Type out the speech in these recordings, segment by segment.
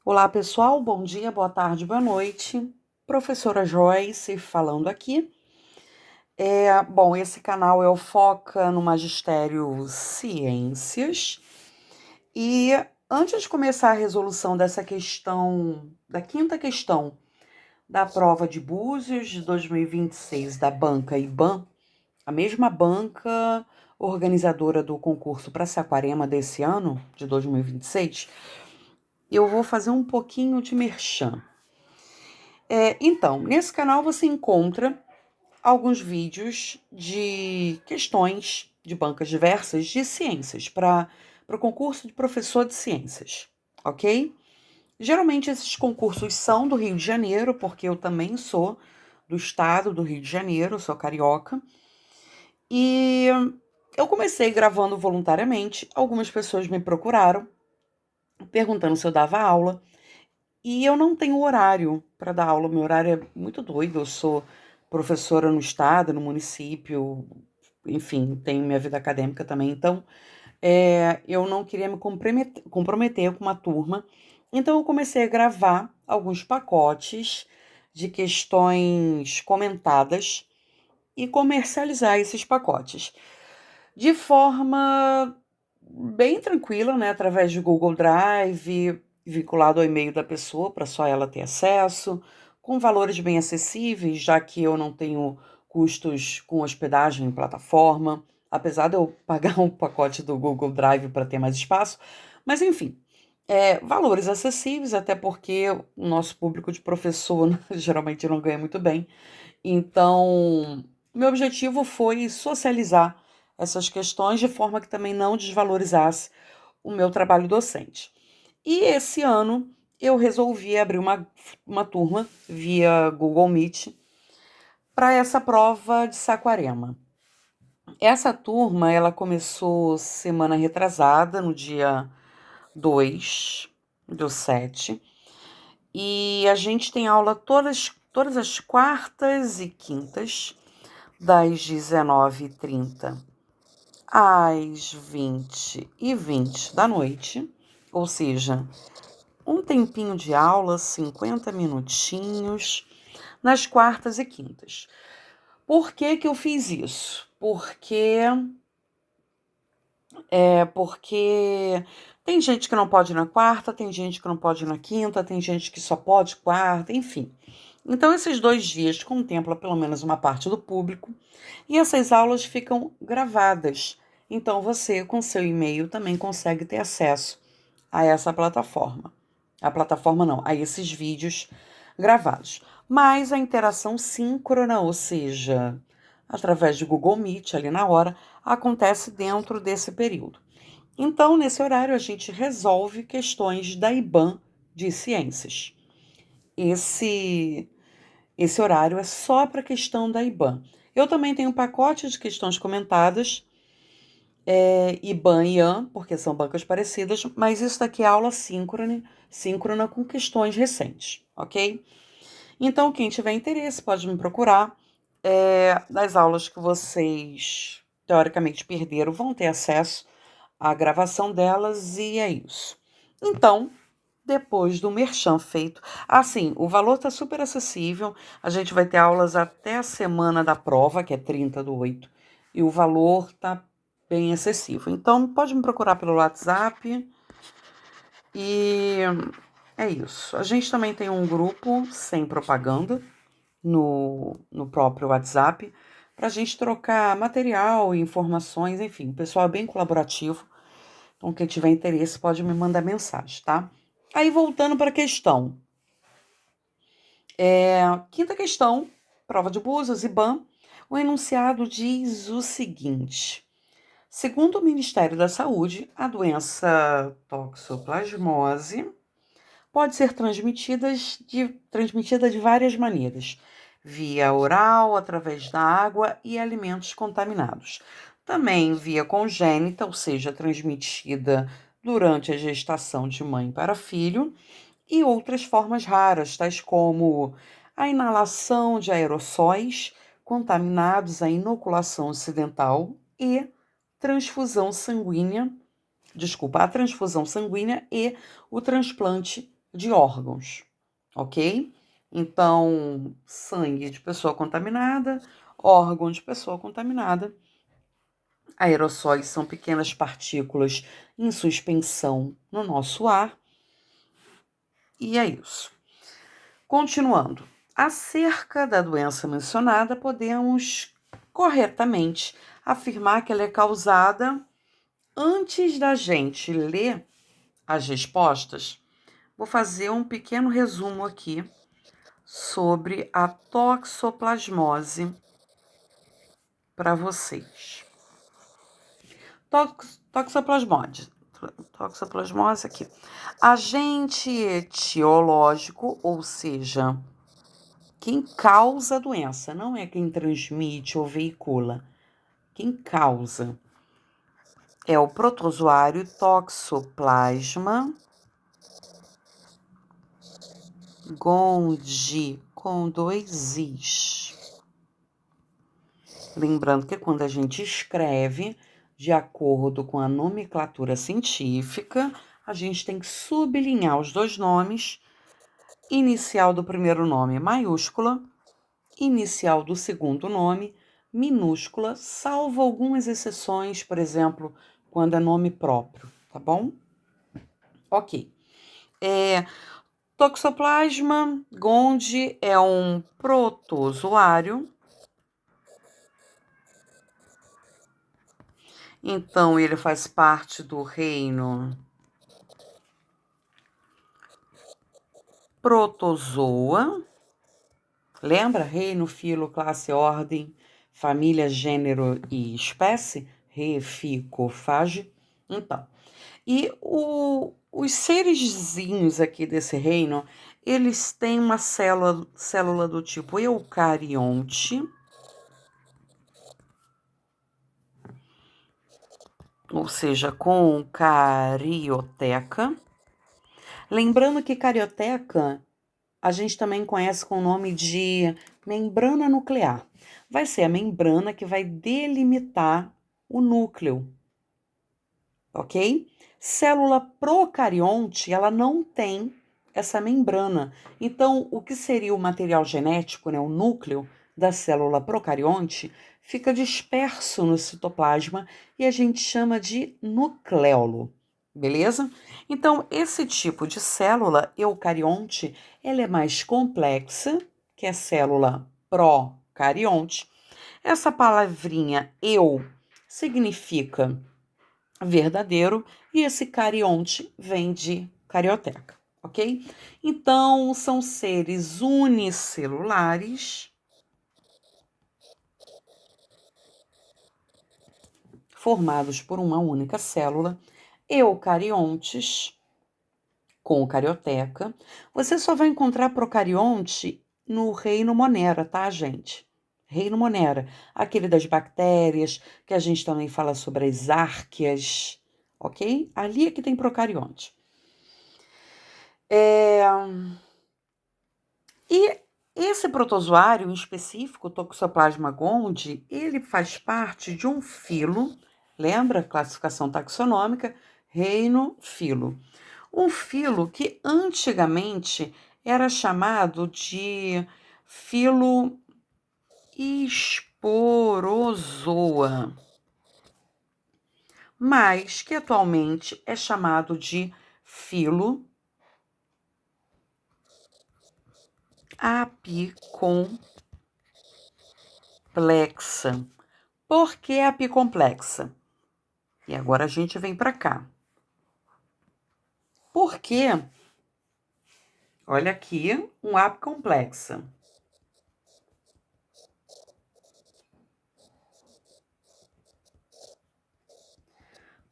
Olá, pessoal. Bom dia, boa tarde, boa noite. Professora Joyce falando aqui. Bom, esse canal é o Foca no Magistério Ciências. E antes de começar a resolução dessa questão, da quinta questão da prova de Búzios de 2026 da banca IBAN, a mesma banca organizadora do concurso para Saquarema desse ano, de 2026, eu vou fazer um pouquinho de merchan. Então, nesse canal você encontra alguns vídeos de questões de bancas diversas de ciências para o concurso de professor de ciências, ok? Geralmente esses concursos são do Rio de Janeiro, porque eu também sou do estado do Rio de Janeiro, sou carioca. E eu comecei gravando voluntariamente, algumas pessoas me procuraram perguntando se eu dava aula. E eu não tenho horário para dar aula, meu horário é muito doido. Eu sou professora no estado, no município, enfim, tenho minha vida acadêmica também. Então, eu não queria me comprometer com uma turma. Então, eu comecei a gravar alguns pacotes de questões comentadas e comercializar esses pacotes de forma bem tranquila, né, através de Google Drive, vinculado ao e-mail da pessoa para só ela ter acesso, com valores bem acessíveis, já que eu não tenho custos com hospedagem em plataforma, apesar de eu pagar um pacote do Google Drive para ter mais espaço, mas enfim, valores acessíveis, até porque o nosso público de professor geralmente não ganha muito bem. Então, meu objetivo foi socializar essas questões de forma que também não desvalorizasse o meu trabalho docente. E esse ano eu resolvi abrir uma turma via Google Meet para essa prova de Saquarema. Essa turma, ela começou semana retrasada, no dia 2/7, e a gente tem aula todas as quartas e quintas, das 19h30 às 20h20 da noite, ou seja, um tempinho de aula, 50 minutinhos, nas quartas e quintas. Por que que eu fiz isso? Porque tem gente que não pode ir na quarta, tem gente que não pode ir na quinta, tem gente que só pode quarta, enfim. Então, esses 2 dias contemplam pelo menos uma parte do público e essas aulas ficam gravadas. Então, você, com seu e-mail, também consegue ter acesso a essa plataforma. A plataforma não, a esses vídeos gravados. Mas a interação síncrona, ou seja, através de Google Meet, ali na hora, acontece dentro desse período. Então, nesse horário, a gente resolve questões da IBAN de ciências. Esse esse horário é só para a questão da IBAN. Eu também tenho um pacote de questões comentadas, IBAN e IAN, porque são bancas parecidas, mas isso daqui é aula síncrona com questões recentes, ok? Então, quem tiver interesse pode me procurar. Das aulas que vocês, teoricamente, perderam, vão ter acesso à gravação delas e é isso. Então, depois do merchan feito. Assim, o valor está super acessível. A gente vai ter aulas até a semana da prova, que é 30/8, e o valor está bem acessível. Então, pode me procurar pelo WhatsApp e é isso. A gente também tem um grupo sem propaganda no próprio WhatsApp para a gente trocar material e informações, enfim, o pessoal é bem colaborativo. Então, quem tiver interesse pode me mandar mensagem, tá? Aí, voltando para a questão. Quinta questão, prova de Búzios, IBAN. O enunciado diz o seguinte: segundo o Ministério da Saúde, a doença toxoplasmose pode ser transmitida de várias maneiras, via oral, através da água e alimentos contaminados. Também via congênita, ou seja, transmitida durante a gestação de mãe para filho, e outras formas raras, tais como a inalação de aerossóis contaminados, a inoculação acidental e transfusão sanguínea, a transfusão sanguínea e o transplante de órgãos, ok? Então, sangue de pessoa contaminada, órgão de pessoa contaminada. Aerossóis são pequenas partículas em suspensão no nosso ar. E é isso. Continuando. Acerca da doença mencionada, podemos corretamente afirmar que ela é causada. Antes da gente ler as respostas, vou fazer um pequeno resumo aqui sobre a toxoplasmose para vocês. Toxoplasmose. Toxoplasmose aqui. Agente etiológico, ou seja, quem causa a doença, não é quem transmite ou veicula. Quem causa é o protozoário Toxoplasma gondii, com 2 i's. Lembrando que quando a gente escreve de acordo com a nomenclatura científica, a gente tem que sublinhar os 2 nomes, inicial do primeiro nome maiúscula, inicial do segundo nome minúscula, salvo algumas exceções, por exemplo, quando é nome próprio, tá bom? Ok. Toxoplasma gondii é um protozoário. Então, ele faz parte do reino protozoa. Lembra? Reino, filo, classe, ordem, família, gênero e espécie. Fage. Então, e os serezinhos aqui desse reino, eles têm uma célula do tipo eucarionte, ou seja, com carioteca. Lembrando que carioteca a gente também conhece com o nome de membrana nuclear. Vai ser a membrana que vai delimitar o núcleo, ok? Célula procarionte, ela não tem essa membrana. Então, o que seria o material genético, né, o núcleo da célula procarionte, fica disperso no citoplasma e a gente chama de nucleolo, beleza? Então, esse tipo de célula eucarionte, ela é mais complexa que a célula procarionte. Essa palavrinha eu significa verdadeiro e esse carionte vem de carioteca, ok? Então, são seres unicelulares formados por uma única célula, eucariontes com carioteca. Você só vai encontrar procarionte no reino Monera, tá, gente? Reino Monera, aquele das bactérias, que a gente também fala sobre as árqueas, ok? Ali é que tem procarionte. E esse protozoário em específico, Toxoplasma gondii, ele faz parte de um filo, lembra? Classificação taxonômica, reino, filo. Um filo que antigamente era chamado de filo Sporozoa, mas que atualmente é chamado de filo apicomplexa. Por que apicomplexa? E agora a gente vem para cá. Por quê? Olha aqui, um apicomplexa.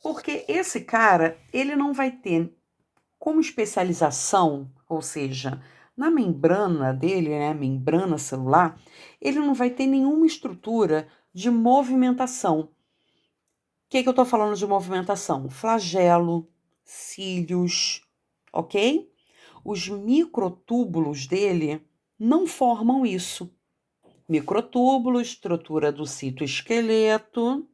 Porque esse cara, ele não vai ter como especialização, ou seja, na membrana dele, né, membrana celular, ele não vai ter nenhuma estrutura de movimentação. O que eu estou falando de movimentação? Flagelo, cílios, ok? Os microtúbulos dele não formam isso. Microtúbulo, estrutura do citoesqueleto,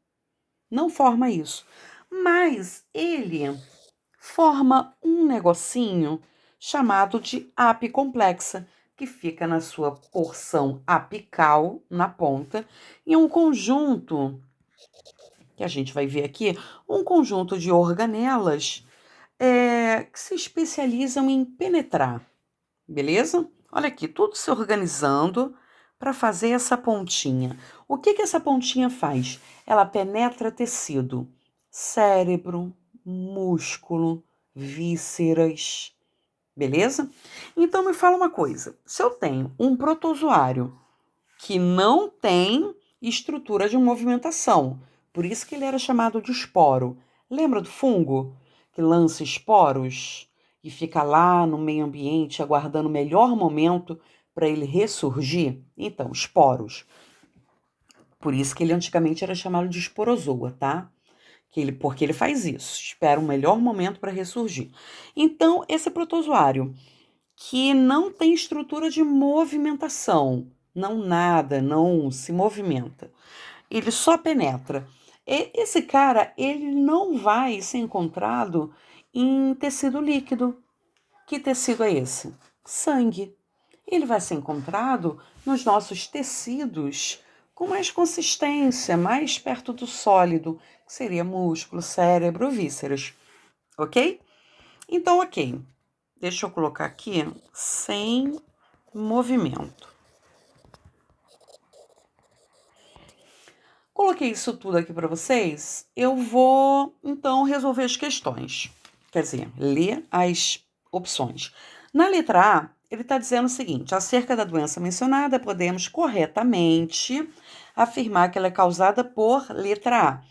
não forma isso. Mas ele forma um negocinho chamado de apicomplexa, que fica na sua porção apical, na ponta, e um conjunto, que a gente vai ver aqui, um conjunto de organelas que se especializam em penetrar, beleza? Olha aqui, tudo se organizando para fazer essa pontinha. O que que essa pontinha faz? Ela penetra tecido, cérebro, músculo, vísceras, beleza? Então me fala uma coisa, se eu tenho um protozoário que não tem estrutura de movimentação, por isso que ele era chamado de esporo. Lembra do fungo que lança esporos e fica lá no meio ambiente aguardando o melhor momento para ele ressurgir? Então, esporos. Por isso que ele antigamente era chamado de esporozoa, tá? Porque ele faz isso, espera o melhor momento para ressurgir. Então, esse protozoário que não tem estrutura de movimentação, não nada, não se movimenta. Ele só penetra. Esse cara, ele não vai ser encontrado em tecido líquido. Que tecido é esse? Sangue. Ele vai ser encontrado nos nossos tecidos com mais consistência, mais perto do sólido, que seria músculo, cérebro, vísceras. Ok? Então, ok. Deixa eu colocar aqui sem movimento. Coloquei isso tudo aqui para vocês. Eu vou, então, resolver as questões. Quer dizer, ler as opções. Na letra A, ele está dizendo o seguinte: acerca da doença mencionada, podemos corretamente afirmar que ela é causada por, letra A,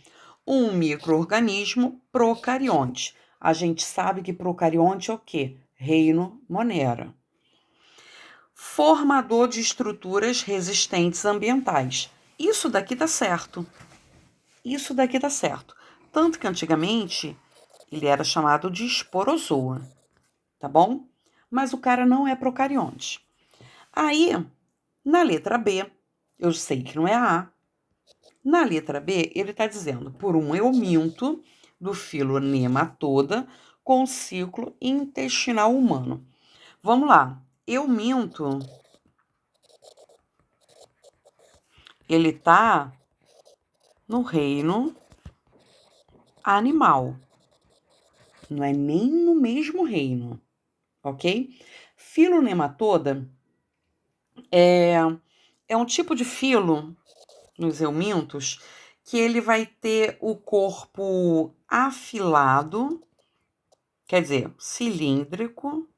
um micro-organismo procarionte. A gente sabe que procarionte é o quê? Reino Monera. Formador de estruturas resistentes ambientais. Isso daqui tá certo. Isso daqui tá certo. Tanto que antigamente ele era chamado de esporozoa, tá bom? Mas o cara não é procarionte. Aí, na letra B, eu sei que não é a A. Na letra B, ele está dizendo por um euminto do filo Nematoda com ciclo intestinal humano. Vamos lá. Euminto, ele tá no reino animal. Não é nem no mesmo reino, ok? Filo Nematoda é um tipo de filo nos eumintos que ele vai ter o corpo afilado, quer dizer, cilíndrico,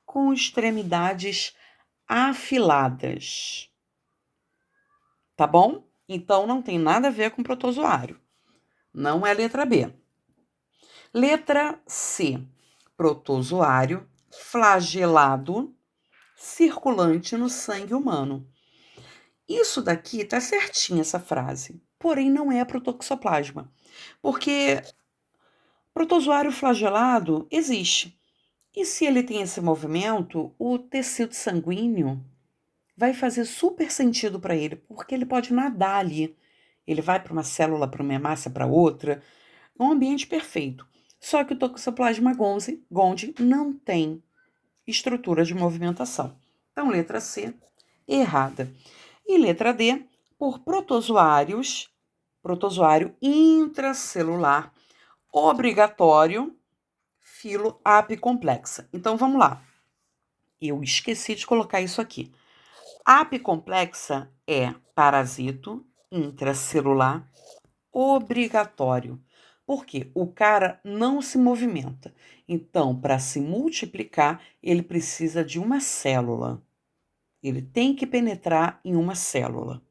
com extremidades afiladas. Tá bom? Então não tem nada a ver com protozoário. Não é a letra B. Letra C. Protozoário flagelado circulante no sangue humano. Isso daqui tá certinho essa frase, porém não é protoxoplasma, porque protozoário flagelado existe. E se ele tem esse movimento, o tecido sanguíneo vai fazer super sentido para ele, porque ele pode nadar ali. Ele vai para uma célula, para uma hemácia, para outra. É um ambiente perfeito. Só que o Toxoplasma gondii não tem estrutura de movimentação. Então, letra C, errada. E letra D, por protozoário intracelular obrigatório, filo apicomplexa. Então, vamos lá. Eu esqueci de colocar isso aqui. Apicomplexa é parasito intracelular obrigatório. Porque o cara não se movimenta. Então, para se multiplicar, ele precisa de uma célula. Ele tem que penetrar em uma célula.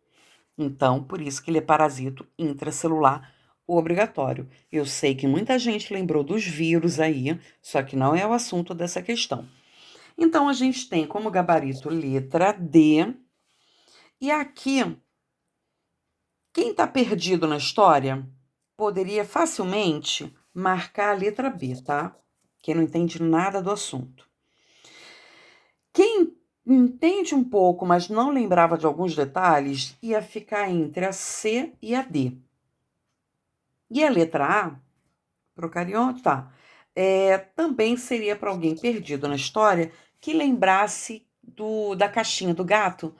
Então, por isso que ele é parasito intracelular obrigatório. Eu sei que muita gente lembrou dos vírus aí, só que não é o assunto dessa questão. Então, a gente tem como gabarito letra D. E aqui, quem está perdido na história poderia facilmente marcar a letra B, tá? Quem não entende nada do assunto. Quem entende um pouco, mas não lembrava de alguns detalhes, ia ficar entre a C e a D. E a letra A, procarionte, tá? Também seria para alguém perdido na história que lembrasse da caixinha do gato,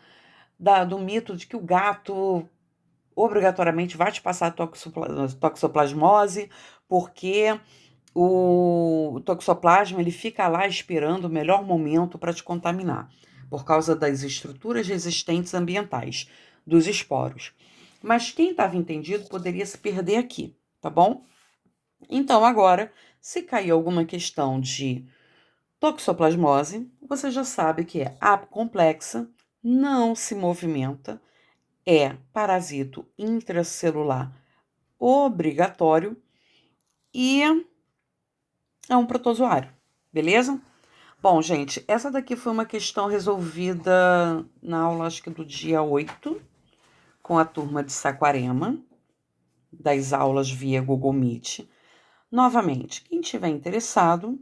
do mito de que o gato obrigatoriamente vai te passar toxoplasmose, porque o toxoplasma ele fica lá esperando o melhor momento para te contaminar, por causa das estruturas resistentes ambientais, dos esporos. Mas quem estava entendido poderia se perder aqui, tá bom? Então, agora, se cair alguma questão de toxoplasmose, você já sabe que é apocomplexa, não se movimenta, é parasito intracelular obrigatório e é um protozoário, beleza? Bom, gente, essa daqui foi uma questão resolvida na aula, acho que do dia 8, com a turma de Saquarema, das aulas via Google Meet. Novamente, quem tiver interessado,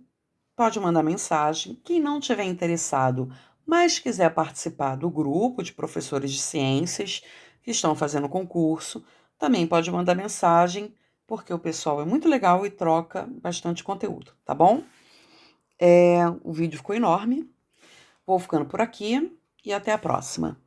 pode mandar mensagem. Quem não tiver interessado, mas quiser participar do grupo de professores de ciências que estão fazendo concurso, também pode mandar mensagem, porque o pessoal é muito legal e troca bastante conteúdo, tá bom? O vídeo ficou enorme. Vou ficando por aqui e até a próxima.